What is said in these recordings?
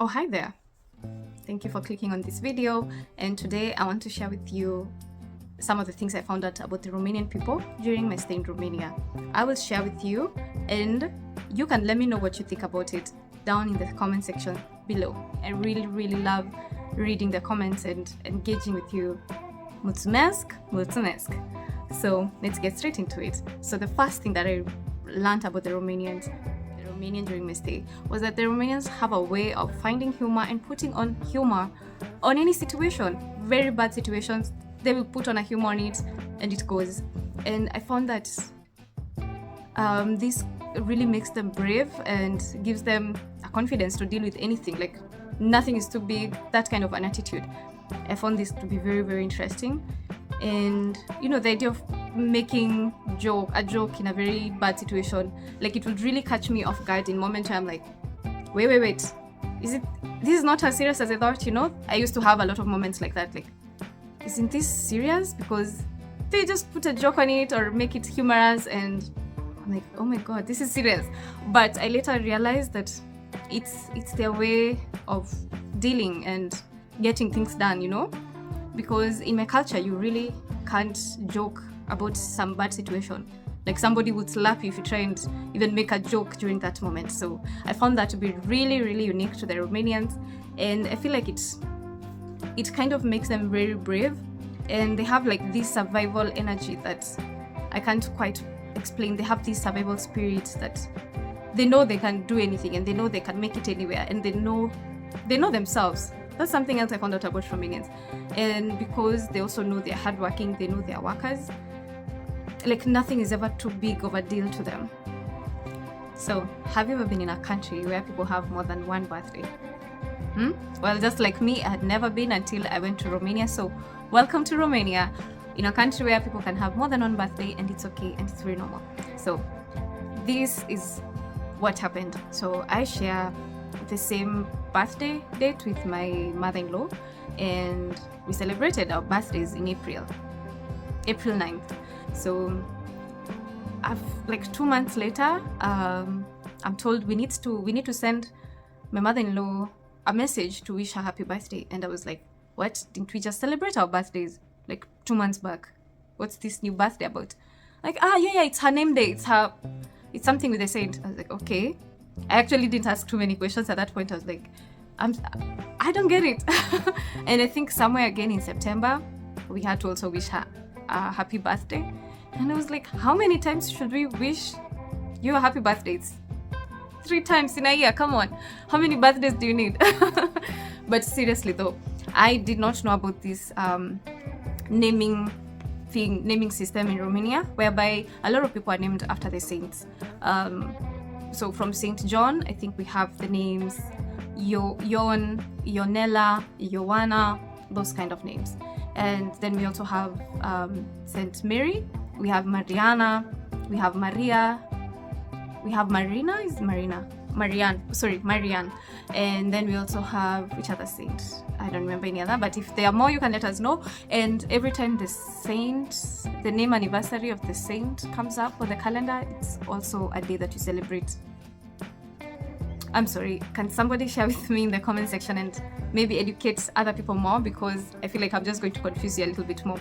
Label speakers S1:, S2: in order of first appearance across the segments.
S1: Oh, hi there. Thank you for clicking on this video, and today I want to share with you some of the things I found out about the Romanian people during my stay in Romania. I will share with you, and you can let me know what you think about it down in the comment section below. I really love reading the comments and engaging with you. Mulțumesc, mulțumesc. So let's get straight into it. So the first thing that I learned about the Romanian during my stay was that the Romanians have a way of finding humor and putting on humor on any situation. Very bad situations, they will put on a humor on it and it goes. And I found that this really makes them brave and gives them a confidence to deal with anything. Like nothing is too big, that kind of an attitude. I found this to be very interesting. And you know, the idea of making a joke in a very bad situation, like it would really catch me off guard in moment where I'm like, wait, this is not as serious as I thought, you know? I used to have a lot of moments like that, like, isn't this serious? Because they just put a joke on it or make it humorous, and I'm like, oh my god, this is serious. But I later realized that it's their way of dealing and getting things done, you know? Because in my culture, you really can't joke about some bad situation. Like somebody would slap you if you try and even make a joke during that moment. So I found that to be really unique to the Romanians, and I feel like it kind of makes them very brave, and they have like this survival energy that I can't quite explain. They have this survival spirit that they know they can do anything, and they know they can make it anywhere, and they know themselves. That's something else I found out about Romanians. And because they also know they're hardworking, they know they're workers, like nothing is ever too big of a deal to them. So, have you ever been in a country where people have more than one birthday? Well, just like me, I had never been until I went to Romania. So, welcome to Romania, in a country where people can have more than one birthday and it's okay and it's very normal. So, this is what happened. So, I share the same birthday date with my mother-in-law, and we celebrated our birthdays in April 9th. So like 2 months later, I'm told we need to send my mother-in-law a message to wish her happy birthday. And I was like, what? Didn't we just celebrate our birthdays like 2 months back? What's this new birthday about? Like, yeah, it's her name day, it's something with a saint. I was like, okay. I actually didn't ask too many questions at that point. I was like, I don't get it. And I think somewhere again in September, we had to also wish her a happy birthday. And I was like, how many times should we wish you a happy birthday? It's 3 times in a year. Come on. How many birthdays do you need? But seriously though, I did not know about this naming system in Romania, whereby a lot of people are named after the saints. So from Saint John, I think we have the names Ion, Ionela, Ioana, those kind of names. And then we also have Saint Mary, we have Mariana, we have Maria, we have Marianne. And then we also have, which other saint? I don't remember any other, but if there are more, you can let us know. And every time the name anniversary of the saint comes up on the calendar, it's also a day that you celebrate. I'm sorry, can somebody share with me in the comment section and maybe educate other people more, because I feel like I'm just going to confuse you a little bit more.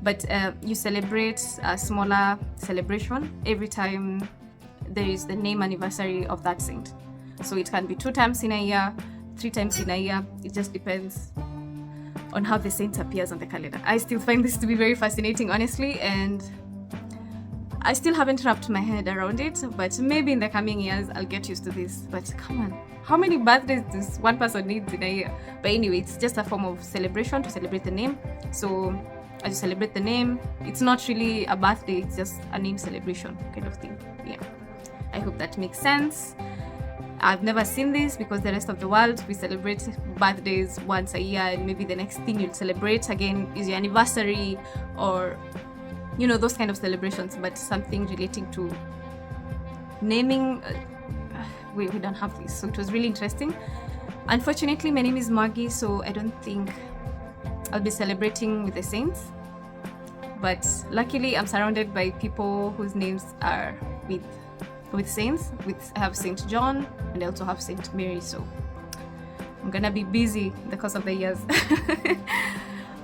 S1: But you celebrate a smaller celebration every time there is the name anniversary of that saint. So it can be 2 times in a year, 3 times in a year. It just depends on how the saint appears on the calendar. I still find this to be very fascinating, honestly, and I still haven't wrapped my head around it, but maybe in the coming years I'll get used to this. But come on, how many birthdays does one person need in a year? But anyway, it's just a form of celebration to celebrate the name. So as you celebrate the name, it's not really a birthday, it's just a name celebration kind of thing. Yeah, I hope that makes sense. I've never seen this, because the rest of the world, we celebrate birthdays once a year, and maybe the next thing you'll celebrate again is your anniversary, or you know, those kind of celebrations. But something relating to naming, we don't have this. So it was really interesting. Unfortunately, my name is Maggie, so I don't think I'll be celebrating with the saints. But luckily, I'm surrounded by people whose names are with saints. I have Saint John, and I also have Saint Mary. So I'm gonna be busy in the course of the years.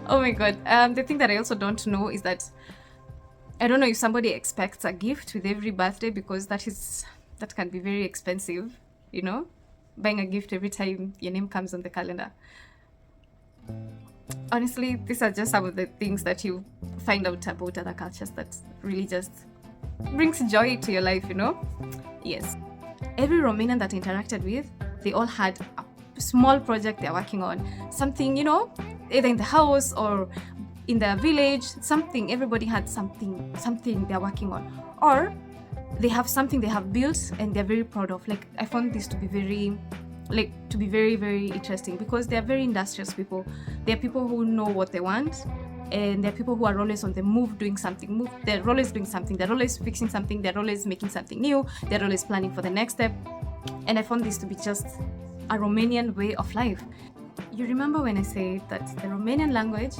S1: Oh my god. The thing that I also don't know is that I don't know if somebody expects a gift with every birthday, because that can be very expensive, you know, buying a gift every time your name comes on the calendar. Honestly, these are just some of the things that you find out about other cultures that really just brings joy to your life, you know? Yes. Every Romanian that I interacted with, they all had a small project they're working on. Something, you know, either in the house or in their village, something. Everybody had something they're working on. Or they have something they have built and they're very proud of. Like, I found this to be very, very interesting, because they're very industrious people. They're people who know what they want, and they're people who are always on the move doing something. They're always doing something. They're always fixing something. They're always making something new. They're always planning for the next step. And I found this to be just a Romanian way of life. You remember when I said that the Romanian language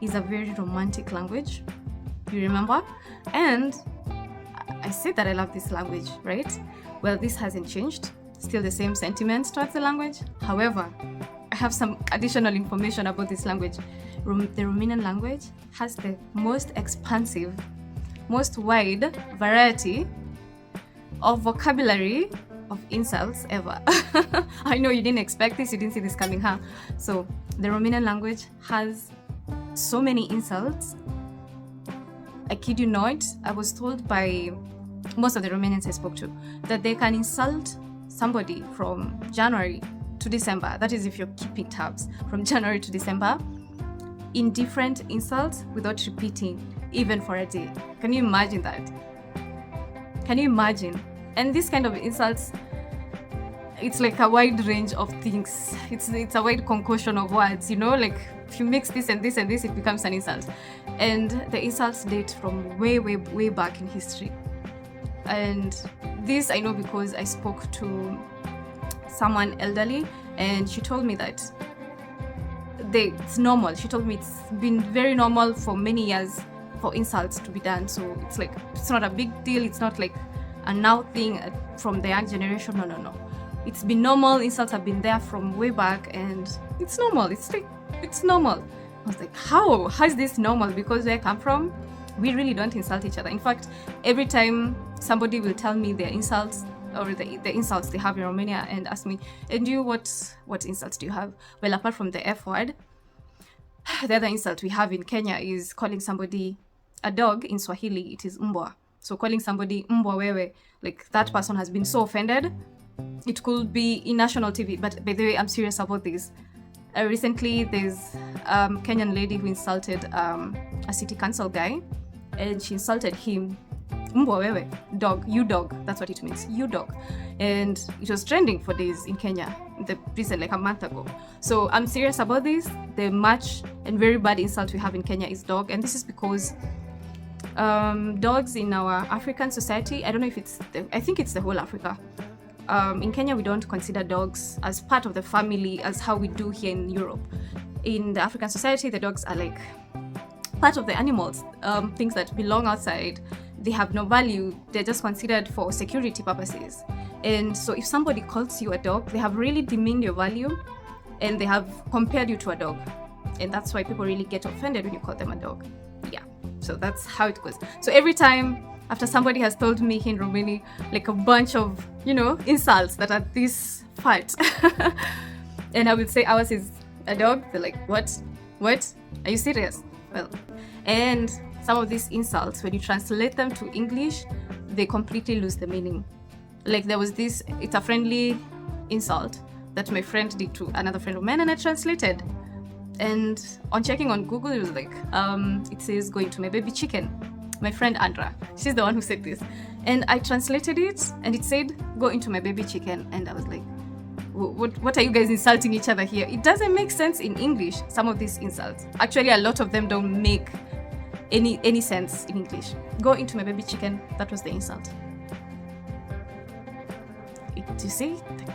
S1: is a very romantic language? You remember? And I said that I love this language, right? Well, this hasn't changed. Still the same sentiments towards the language. However, I have some additional information about this language. The Romanian language has the most expansive, most wide variety of vocabulary of insults ever. I know you didn't expect this, you didn't see this coming, huh? So the Romanian language has so many insults. I kid you not, I was told by most of the Romanians I spoke to that they can insult somebody from January to December. That is if you're keeping tabs, from January to December, in different insults without repeating, even for a day. Can you imagine that? Can you imagine? And this kind of insults, it's like a wide range of things. It's a wide concoction of words, you know, like if you mix this and this and this, it becomes an insult. And the insults date from way back in history. And this I know because I spoke to someone elderly, and she told me that it's normal. She told me it's been very normal for many years for insults to be done. So it's like, it's not a big deal. It's not like a now thing from the young generation. No. It's been normal. Insults have been there from way back, and it's normal. It's normal. I was like, how is this normal? Because where I come from, we really don't insult each other. In fact, every time somebody will tell me their insults or the insults they have in Romania and ask me, and you, what insults do you have? Well, apart from the F word, the other insult we have in Kenya is calling somebody a dog. In Swahili, it is mbwa. So calling somebody mbwa wewe, like that person has been so offended. It could be in national TV, but by the way, I'm serious about this. Recently, there's a Kenyan lady who insulted a city council guy, and she insulted him, mbwa wewe, dog, you dog. That's what it means, you dog. And it was trending for days in Kenya, like a month ago. So I'm serious about this. The much and very bad insult we have in Kenya is dog, and this is because dogs in our African society, I don't know if I think it's the whole Africa. In Kenya, we don't consider dogs as part of the family as how we do here in Europe. In the African society, the dogs are like part of the animals, things that belong outside. They have no value. They're just considered for security purposes. And so if somebody calls you a dog, they have really demeaned your value, and they have compared you to a dog. And that's why people really get offended when you call them a dog. Yeah, so that's how it goes. So every time after somebody has told me in Romania, like a bunch of, insults that are this fat, and I would say ours is a dog, they're like, what? Are you serious? Well, and some of these insults, when you translate them to English, they completely lose the meaning. Like there was this, it's a friendly insult that my friend did to another friend of mine, and I translated. And on checking on Google, it was like, it says going to my baby chicken. My friend Andra, she's the one who said this. And I translated it, and it said, go into my baby chicken. And I was like, what are you guys insulting each other here? It doesn't make sense in English, some of these insults. Actually, a lot of them don't make any sense in English. Go into my baby chicken, that was the insult. Do you see?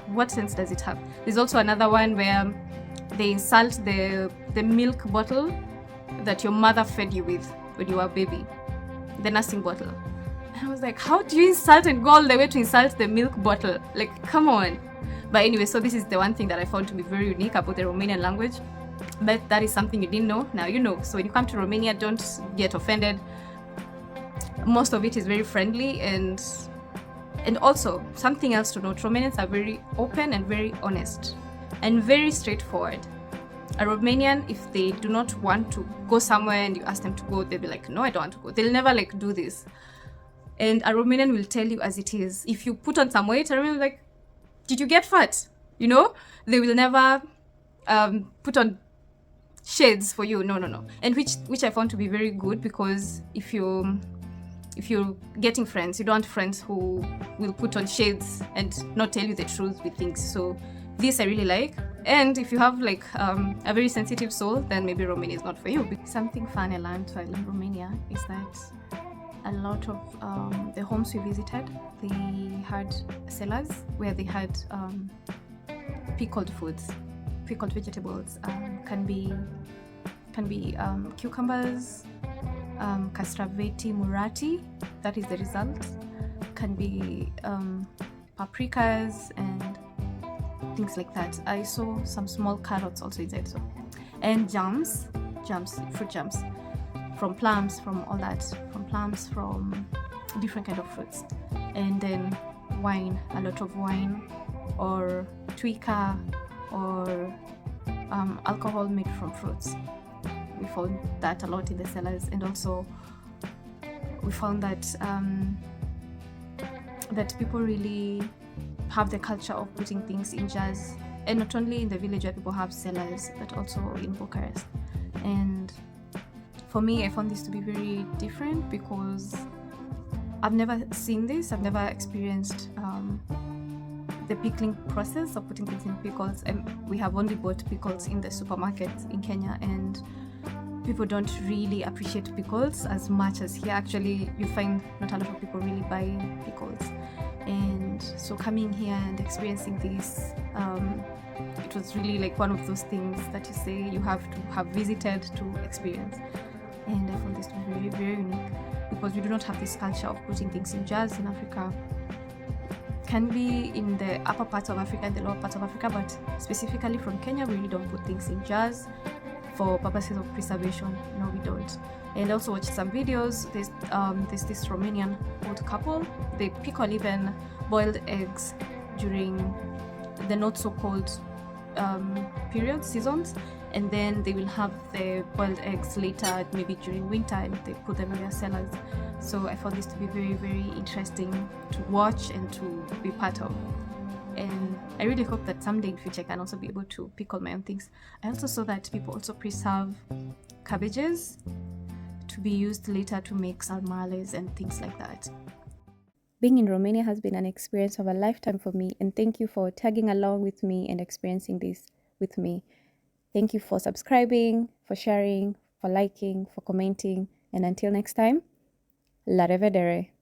S1: What sense does it have? There's also another one where they insult the milk bottle that your mother fed you with when you were a baby, the nursing bottle. And I was like, how do you insult and go all the way to insult the milk bottle? Like, come on. But anyway, so this is the one thing that I found to be very unique about the Romanian language. But that is something you didn't know. Now you know. So when you come to Romania, don't get offended. Most of it is very friendly, and also something else to note, Romanians are very open and very honest and very straightforward. A Romanian, if they do not want to go somewhere and you ask them to go, they'll be like, no, I don't want to go. They'll never like do this. And a Romanian will tell you as it is. If you put on some weight, a Romanian will be like, did you get fat? You know, they will never put on shades for you. No. And which I found to be very good, because if you're getting friends, you don't want friends who will put on shades and not tell you the truth with things. So this I really like. And if you have like a very sensitive soul, then maybe Romania is not for you. Something fun I learned while in Romania is that a lot of the homes we visited, they had cellars where they had pickled foods, pickled vegetables. Can be cucumbers, castraveti murati, that is the result. Can be paprikas and things like that. I saw some small carrots also inside, so, and jams, fruit jams, from plums, from all that, from plums, from different kind of fruits, and then wine, a lot of wine, or tuika, or alcohol made from fruits. We found that a lot in the cellars, and also we found that that people really have the culture of putting things in jars, and not only in the village where people have cellars, but also in Bucharest. And for me, I found this to be very different, because I've never seen this, I've never experienced the pickling process of putting things in pickles. And we have only bought pickles in the supermarket in Kenya, and people don't really appreciate pickles as much as here. Actually, you find not a lot of people really buy pickles. And so coming here and experiencing this, it was really like one of those things that you say you have to have visited to experience. And I found this to be very, very unique, because we do not have this culture of putting things in jars in Africa. Can be in the upper parts of Africa and the lower parts of Africa, but specifically from Kenya, we really don't put things in jars for purposes of preservation. No, we don't. And also watch some videos. There's this Romanian old couple. They pickle even boiled eggs during the not so cold seasons, and then they will have the boiled eggs later, maybe during winter, and they put them in their cellars. So I found this to be very, very interesting to watch and to be part of. And I really hope that someday in future I can also be able to pickle my own things. I also saw that people also preserve cabbages to be used later to make sarmales and things like that. Being in Romania has been an experience of a lifetime for me, and thank you for tagging along with me and experiencing this with me. Thank you for subscribing, for sharing, for liking, for commenting, and until next time, la revedere!